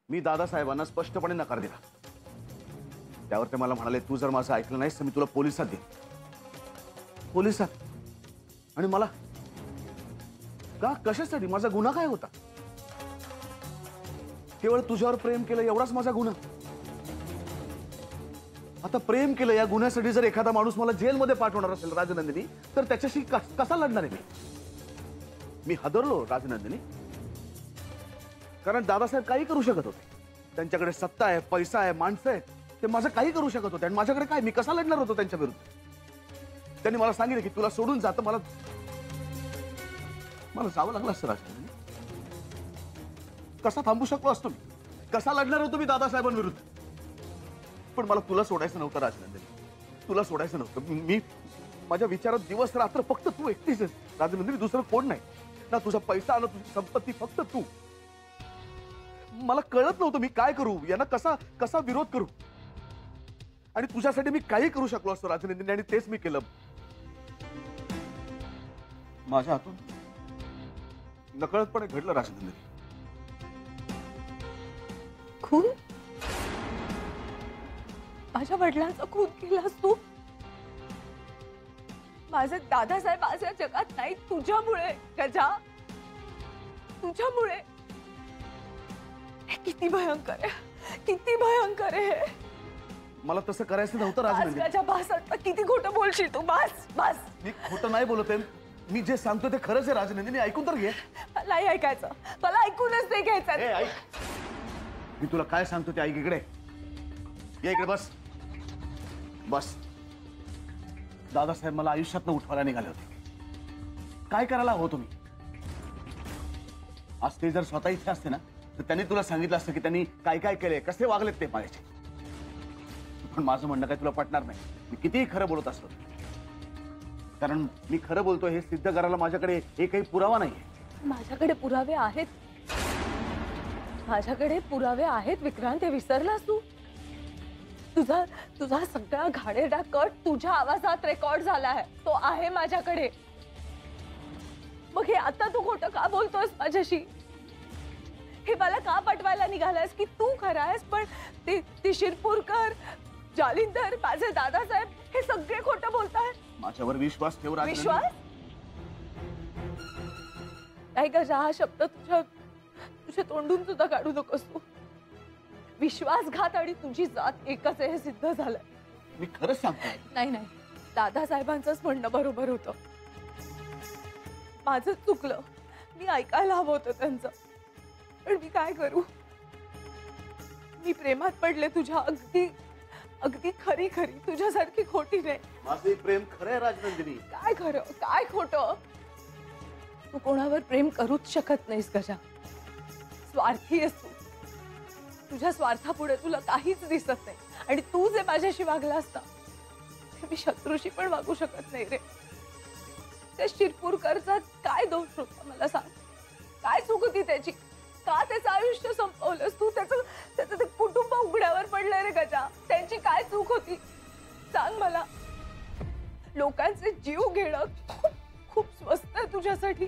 मी दादासाहेबांना स्पष्टपणे नकार दिला। त्यावर ते मला म्हणाले, तू जर माझं ऐकलं नाहीस तर मी तुला पोलिसात देईन। पोलिसात? आणि मला का? कशासाठी? माझा गुन्हा काय होता? केवळ तुझ्यावर प्रेम केलं एवढाच माझा गुन्हा? आता प्रेम केलं या गुन्ह्यासाठी जर एखादा माणूस मला जेलमध्ये पाठवणार असेल राजनंदिनी, तर त्याच्याशी कसा लढणार आहे मी? हादरलो राजनंदिनी, कारण दादासाहेब काही करू शकत होते। त्यांच्याकडे सत्ता आहे, पैसा आहे, माणसं आहेत, ते माझं काही करू शकत होते। आणि माझ्याकडे काय? मी कसा लढणार होतो त्यांच्या विरुद्ध? त्यांनी मला सांगितलं की तुला सोडून जातं, मला जावं लागलं असतं राजनंदिनी। कसा थांबू शकलो असतो मी? कसा लढणार होतो मी दादासाहेबांविरुद्ध? पण मला तुला सोडायचं नव्हतं राजनंदिनी, तुला सोडायचं नव्हतं। मी माझ्या विचारात दिवस रात्र फक्त तू एकटीच आहेस राजनंदिनी, दुसरं कोण नाही। ना तुझा पैसा ना तुझी संपत्ती, फक्त तू। मला कळत नव्हतं मी काय करू, यांना कसा विरोध करू। आणि तुझ्यासाठी मी काही करू शकलो असतो राजनंदिनी, आणि तेच मी केलं। माझ्या हातून नकळतपणे घडलं राजनंदिनी। खून? माझ्या वडिलांचा खून केलास तू? माझे दादासाहेब आज या जगात नाही तुझ्यामुळे गजा, तुझ्यामुळे। हे किती भयंकर आहे, किती भयंकर आहे हे। मला तसं करायचं नव्हतं राजनंदिनी। गजा बस, आता किती खोटं बोलशील तू? बस बस। मी खोटं नाही बोलत आहे, मी जे सांगतो ते खरंच आहे राजनंदिनी, ऐकून तर घे। नाही ऐकायचं, मला ऐकूनच नाही घ्यायचं। ऐक, मी तुला काय सांगतो ते ऐक। इकडे ये, इकडे बस बस। दादासाहेब मला आयुष्यातनं उठवायला निघाले होते। काय करायला हवं तुम्ही? आज ते जर स्वतः इथे असते ना, तर त्यांनी तुला सांगितलं असतं की त्यांनी काय काय केले, कसे वागलेत ते पाहायचे। पण माझं म्हणणं काय तुला पटणार नाही। मी कितीही खरं बोलत असतो, कारण मी खरं बोलतो हे सिद्ध करायला माझ्याकडे एकही पुरावा नाहीये। माझ्याकडे पुरावे आहेत, माझ्याकडे पुरावे आहेत विक्रांत, हे विसरलास तू? तुझा सगळा घाणेरडा कट तुझ्या आवाजात रेकॉर्ड झाला आहे, तो आहे माझ्याकडे। मग हे आता तू खोटं का बोलतोस माझ्याशी? हे मला का पटवायला निघालास की तू खरा आहेस, पण ती शिरपूरकर, जालिंदर, माझे दादासाहेब हे सगळे खोटं बोलतायत? माझ्यावर विश्वास ठेव राजनंदिनी। विश्वास नाही का? हा शब्द तुझ्या तोंडून सुद्धा काढू नकोस तू। विश्वासघात आणि तुझी जात एकच आहे हे सिद्ध झालंय। मी खरंच सांगतो। नाही नाही, दादासाहेबांचंच म्हणणं बरोबर होतं, माझं चुकलं, मी ऐकायला हवं होतं त्यांचं। पण मी काय करू? मी प्रेमात पडले तुझ्या, अगदी अगदी खरी खरी, तुझ्यासारखी खोटी नाही। माझे प्रेम खरं आहे राजनंदिनी। काय खरं काय खोटं? तू कोणावर प्रेम करूच शकत नाहीस गजा, स्वार्थी आहेस तू। तुझ्या स्वार्थापुढे तुला काहीच दिसत नाही, आणि तू जे माझ्याशी वागला असता ते मी शत्रूशी पण वागू शकत नाही रे। त्या शिरपूरकरचा काय दोष होता मला सांग? काय चूक होती त्याची? का त्याचं आयुष्य संपवलंस तू? त्याचं ते कुटुंब उघड्यावर पडलंय रे गजा, त्यांची काय चूक होती सांग मला? लोकांचे जीव घेणं खूप खूप स्वस्त आहे तुझ्यासाठी।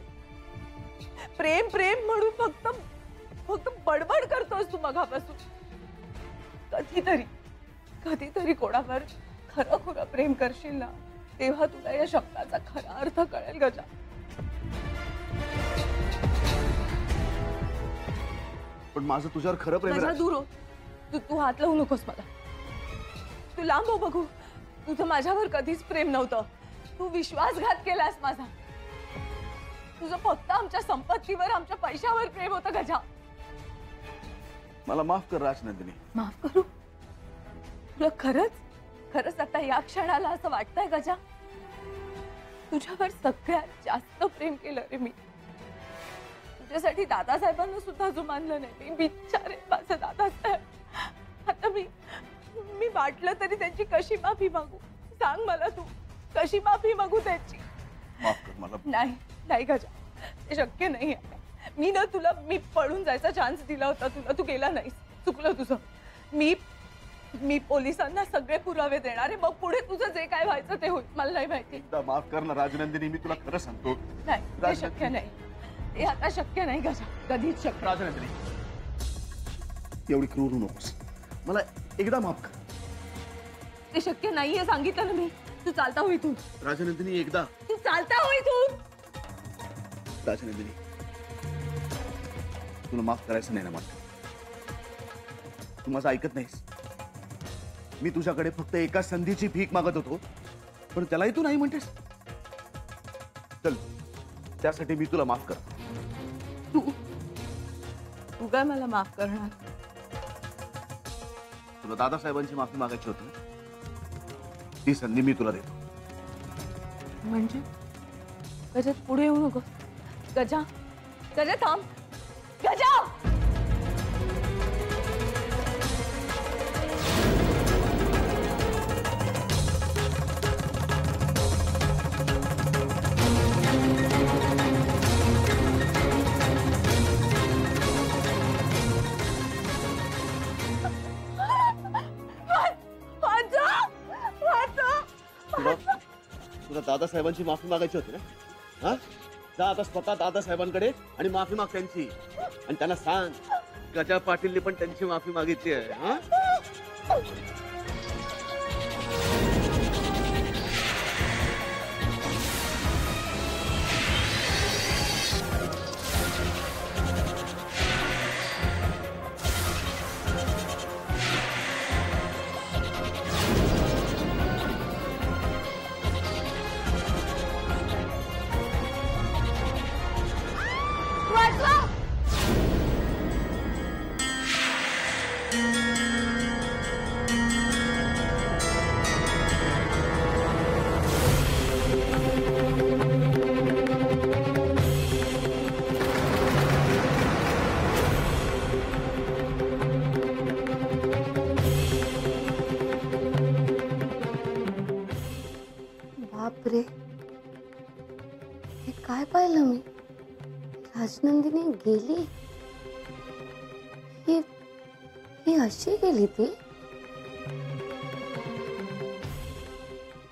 प्रेम प्रेम म्हणून फक्त बडबड करतोस तू मगापासून। कधीतरी कोणावर खरं खरं प्रेम करशील ना, तेव्हा तुला या शब्दाचा खरा अर्थ कळेल गजा। पण माझं तुझ्यावर खरं प्रेम आहे। दूर हो, तू हात लावू नकोस मला। तू लांब हो बघू, तुझं माझ्यावर कधीच प्रेम नव्हतं। तू विश्वासघात केलास माझा। तुझं फक्त आमच्या संपत्तीवर, आमच्या पैशावर प्रेम होतं गजा। मला माफ कर राजनंदिनी। माफ करू? तुला खरंच आता या क्षणाला असं वाटतंय गजा? तुझ्यावर सगळ्यात जास्त प्रेम केलं रे मी। तुझ्यासाठी दादासाहेबांना सुद्धा जुमानलं नाही मी। बिचारे माझे दादासाहेब। आता मी वाटलं तरी त्यांची कशी माफी मागू सांग मला? तू कशी माफी मागू त्यांची? माफ कर मला। नाही गजा, ते शक्य नाही आहे। मी पळून जायचा चान्स दिला होता तुला, तू गेला नाहीस, चुकलं तुझं। मी पोलिसांना सगळे पुरावे देणार आहे, मग पुढे तुझं जे काय व्हायचं ते होईल, मला नाही माहिती। माफ कर ना राजनंदिनी, मी तुला खरं सांगतो। नाही, ते शक्य नाही, ते आता शक्य नाही गजा, कधीच शक्य। राजनंदिनी एवढी क्रूर होऊ नकोस. मला एकदा माफ कर. ते शक्य नाहीये सांगितलं ना मी. तू चालता हो इथून. राजनंदिनी एकदा. तू चालता हो इथून. राजनंदिनी तुला माफ करायचं नाही ना मला. तू माझं ऐकत नाहीस. मी तुझ्याकडे फक्त एका संधीची भीक मागत होतो पण त्यालाही तू नाही म्हणतेस. चल त्यासाठी मी तुला माफ कर. तू तू काय मला माफ करणार? तुला दादासाहेबांची माफी मागायची होती ना? ती संधी मी तुला देतो. म्हणजे गजा पुढे येऊ नको. गजा गजा थांब. गजा तुला दादासाहेबांची माफी मागायची होती ना? हा जा आता स्वतः दादासाहेबांकडे आणि माफी माग त्यांची. आणि त्यांना सांग गजा पाटीलने पण त्यांची माफी मागितली आहे. हा बापरे, हे काय पाहिलं मी? राजनंदिनी गेली. ही ही अशी गेली ती?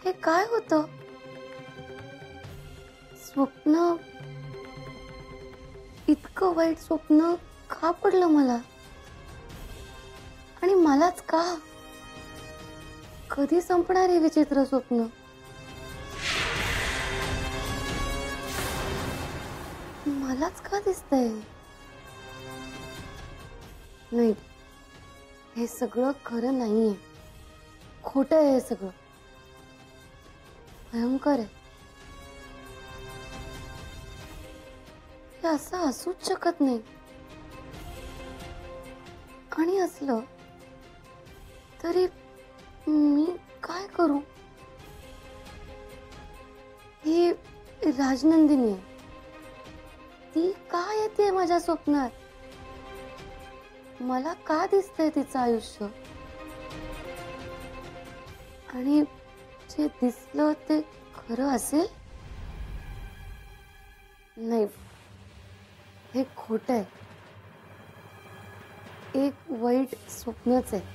हे काय होतं? स्वप्न, इतकं वाईट स्वप्न का पडलं मला? आणि मलाच का? कधी संपणार हे विचित्र स्वप्न? मलाच का दिसतंय? नाही, हे सगळं खरं नाहीये. खोटं आहे हे सगळं. भयंकर आहे. हे असं असूच शकत नाही. आणि असलं तरी मी काय करू? ही राजनंदिनी आहे. ती का येते माझ्या स्वप्नात? मला का दिसतंय तिचं आयुष्य? आणि जे दिसलं ते खरं असेल? नाही, हे खोटं आहे. एक वाईट स्वप्नच आहे.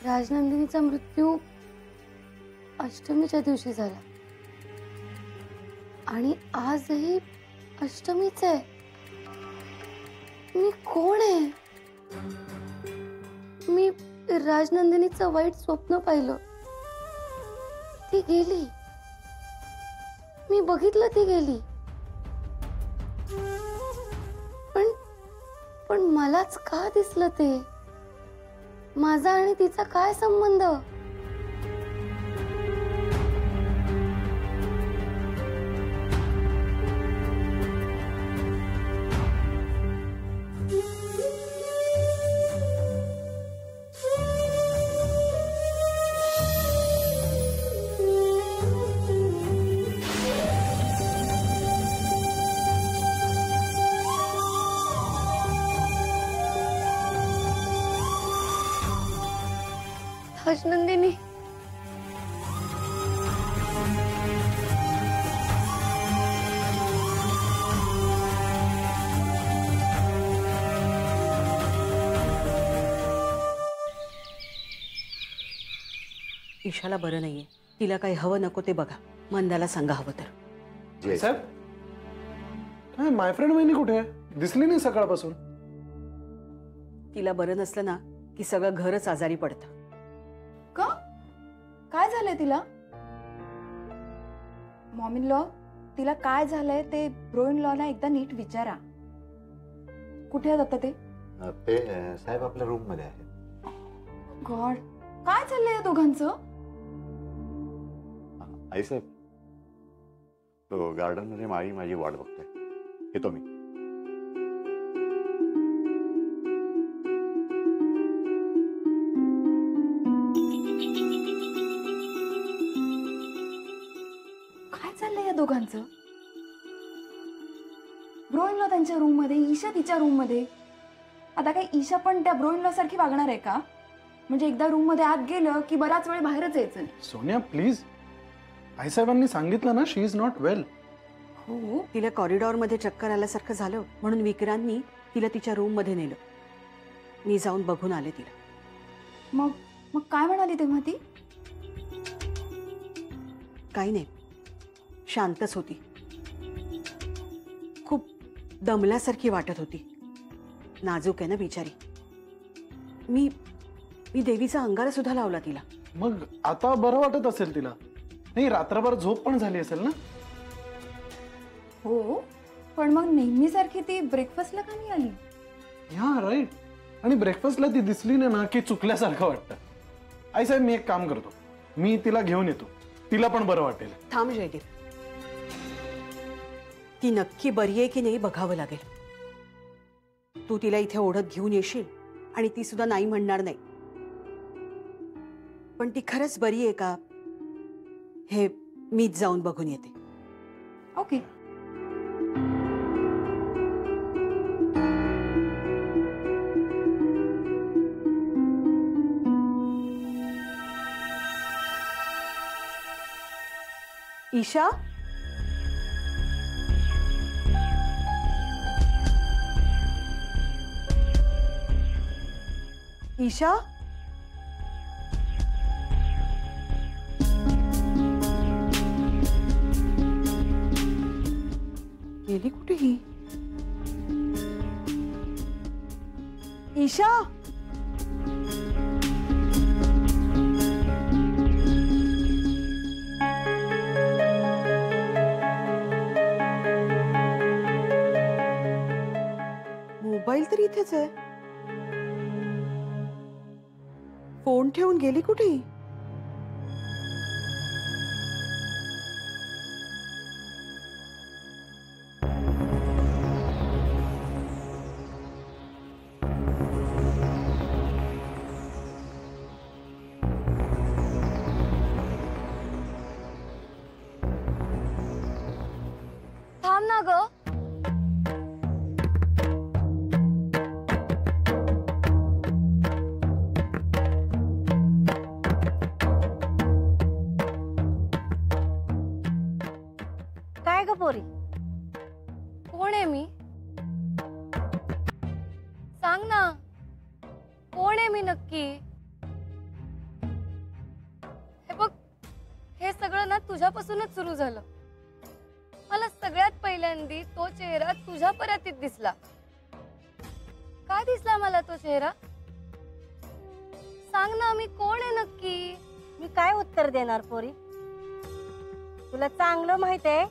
राजनंदिनीचा मृत्यू अष्टमीच्या दिवशी झाला आणि आजही अष्टमीच आहे. मी कोण आहे? मी राजनंदिनीचं वाईट स्वप्न पाहिलं. ती गेली. मी बघितलं ती गेली. पण मलाच का दिसलं ते? माझा आणि तिचा काय संबंध? राजनंदिनी, ईशाला बरं नाहीये. तिला काही हवं नको ते बघा. मंदाला सांगा हवं तर. साहेब, काय माय फ्रेंड वहिनी कुठे आहे? दिसली नाही सकाळपासून. तिला बरं नसलं ना की सगळं घरच आजारी पडतं. का? काय झालंय तिला? मॉम इन लॉ, तिला काय झालंय ते ब्रो इन लॉ ना एकदा नीट विचारा. कुठे आहेत आता ते? ते साहेब आपल्या रूम मध्ये आहेत. गॉड, काय चाललंय या दोघांचं? आई साहेब, तो गार्डन मध्ये माळी माझी वाट बघतोय. येतो मी. काय चाललंय या दोघांचं? ब्रो इन लॉ त्यांच्या रूम मध्ये, ईशा तिच्या रूम मध्ये. आता काय ईशा पण त्या ब्रो इन लॉ सारखी वागणार आहे का? म्हणजे एकदा रूम मध्ये आत गेलं की बराच वेळ बाहेरच यायचं नाही. सोनिया प्लीज, आईसाहेबांनी सांगितलं ना, शी इज नॉट वेल. हो, तिला कॉरिडॉर मध्ये चक्कर आल्यासारखं झालं म्हणून विक्रांतनी तिला तिच्या रूम मध्ये नेलं. मी जाऊन बघून आले तिला. मग मग काय म्हणाली तेव्हा ती? काही नाही, शांतच होती. खूप दमल्यासारखी वाटत होती. नाजूक आहे ना बिचारी. मी मी देवीचा अंगारा सुद्धा लावला तिला. मग आता बरं वाटत असेल तिला? नाही, रात्रभर झोप पण झाली असेल ना? हो, पण मग नेहमीसारखी ती ब्रेकफास्टला का नाही आली? हा राईट. आणि ब्रेकफास्टला ती दिसली नाही ना की चुकल्यासारखं वाटतं. आईसाहेब, मी एक काम करतो, मी तिला घेऊन येतो. तिला पण बरं वाटेल. थांब जयदीप, ती नक्की बरी आहे की नाही बघावं लागेल. तू तिला इथे ओढत घेऊन येशील आणि ती सुद्धा नाही म्हणणार नाही. पण ती खरंच बरी आहे का हे मीच जाऊन बघून येते. ओके. ईशा, ईशा, गेली कुठे ही? ईशा, मोबाईल तर इथेच आहे. फोन ठेवून गेली कुठे? थांब ना ग. काय ग पोरी, कोण आहे मी? सांग ना, कोण आहे मी नक्की? हे बघ, हे सगळं ना तुझ्यापासूनच सुरू झालं. मला सगळ्यात पहिल्यांदी तो चेहरा तुझ्या परातीत दिसला. काय दिसला मला तो चेहरा? सांग ना, मी कोण आहे नक्की? मी काय उत्तर देणार पोरी? तुला चांगलं माहित आहे,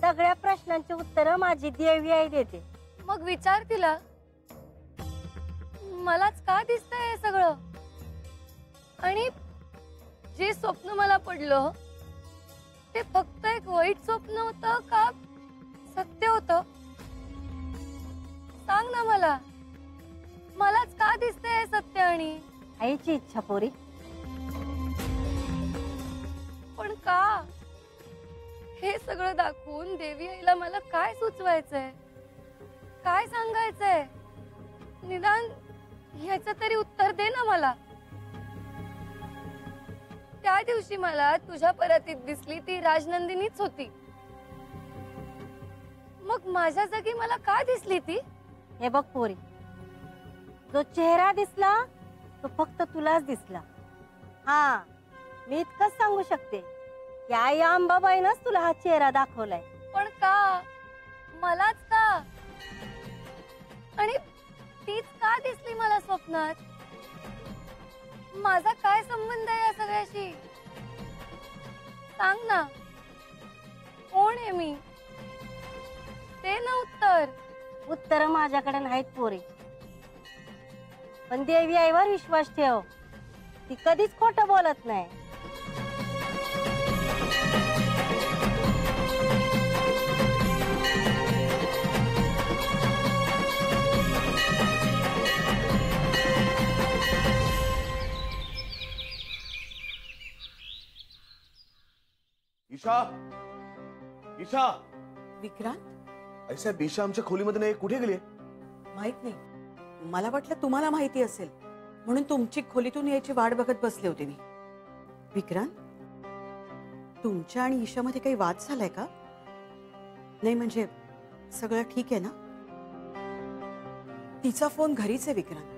सगळ्या प्रश्नांची उत्तर माझी देवी आई देते. मग विचार तिला, मलाच का दिसतंय हे सगळं? आणि जे स्वप्न मला पडलं ते फक्त एक वाईट स्वप्न होतं का सत्य होतं? सांग ना मला, मलाच का दिसतंय हे सत्य? आणि आईची इच्छा पोरी. पण का? हे सगळं दाखवून देवी आईला मला काय सुचवायचंय, काय सांगायचंय? निदान ह्याचं तरी उत्तर दे ना मला. त्या दिवशी मला तुझ्या परातीत दिसली ती राजनंदिनीच होती. मग माझ्या जागी मला का दिसली ती? हे बघ पोरी, जो चेहरा दिसला तो फक्त तुलाच दिसला. हा, मी इतकंच सांगू शकते की आई अंबाबाईनच तुला हा चेहरा दाखवलाय. पण का? मलाच का? आणि तीच का दिसली मला स्वप्नात? माझा काय संबंध आहे या सगळ्याशी? सांग ना, कोण आहे मी? ते ना उत्तर. उत्तर माझ्याकडे नाहीत पोरी, पण देवी आईवर विश्वास ठेव, ती कधीच खोटं बोलत नाही. ईशा, ईशा, विक्रांत, ऐसा ईशा आमच्या खोलीमध्ये नाही, कुठे गेली? माहित नाही. मला वाटलं तुम्हाला माहिती असेल म्हणून तुमची खोलीतून यायची वाट बघत बसले होते मी. विक्रांत, तुमच्या आणि ईशामध्ये काही वाद झालाय का? नाही म्हणजे सगळं ठीक आहे ना? तिचा फोन घरीच आहे विक्रांत.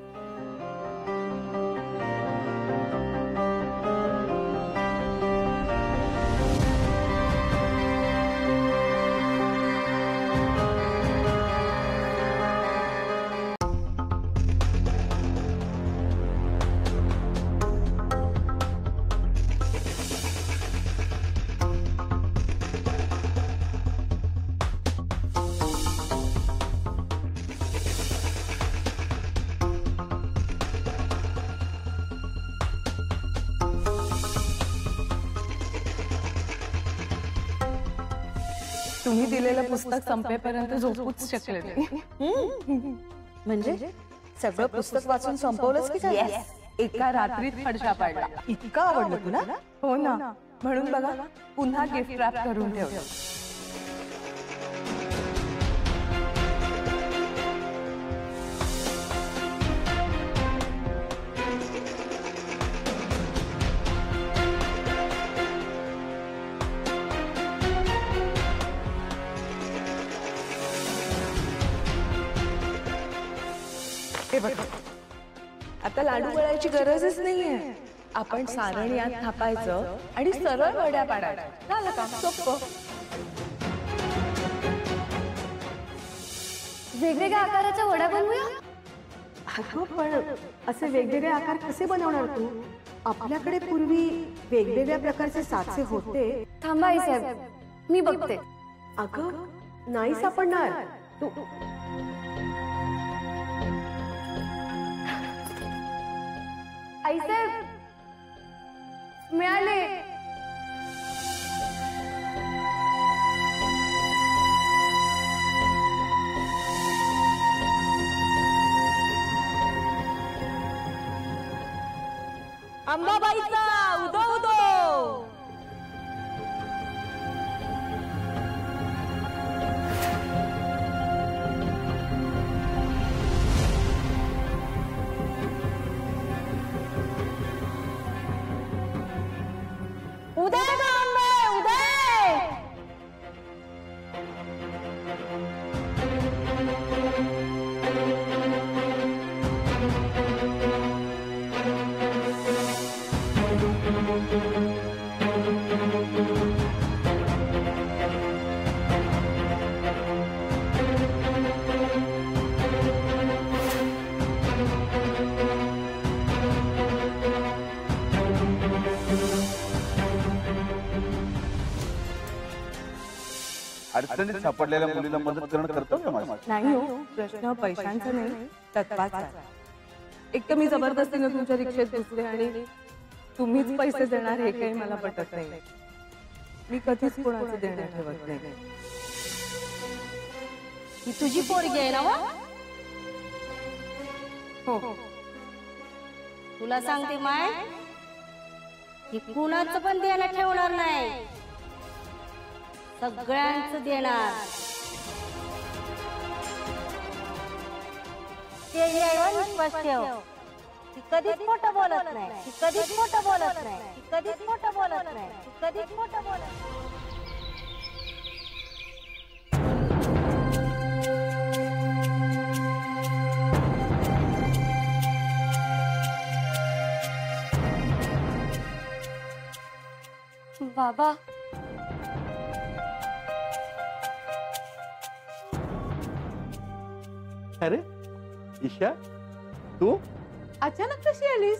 तुम्ही दिलेलं पुस्तक संपेपर्यंत झोपूच शकले नाही. म्हणजे सगळं पुस्तक वाचून संपवलंच की काय? एका रात्रीत फडशा पाडला. इतकं आवडलं तुला? हो ना, म्हणून बघा पुन्हा गिफ्ट रॅप करून ठेवलं. हे बघा, आता लाडू वळायची गरजच नाहीये. आपण सारण यात थापायचं आणि सरळ वड्या पाडायच्या. झालं का? सोपं. वेगवेगळ्या आकाराच्या वड्या बनवूया. अगं पण असे वेगवेगळे आकार कसे बनवणार तू? आपल्याकडे पूर्वी वेगवेगळ्या प्रकारचे साचे होते. थांबा आई साहेब, मी बघते. अगं नाही सापडणार. तू आई साहेब, मिळाले. अंबाबाईचा उदो उदो. उदय जगदंबे, उदय. अडचणीत सापडलेल्या मुलीला मदत करणं कर्तव्य माझं. नाही हो, प्रश्न पैशांचा नाही, तत्वाचा. एक तर मी जबरदस्तीने तुमच्या रिक्षेत घुसले आणि तुम्हीच पैसे देणार हे काही मला पटत नाही. मी कधीच कोणाचे देणं ठेवत नाही. ही तुझी पोरगी आहे ना व? हो, तुला सांगते माय, ही कुणाचं पण देणं ठेवणार नाही, सगळ्यांचं देणार. देवी आईवर विश्वास ठेव, ती कधीच खोटं बोलत नाही, ती कधीच खोटं बोलत नाही, ती कधीच खोटं बोलत नाही, ती कधीच खोटं बोलत नाही. बाबा, अरे ईशा तू अचानक कशी आलीस?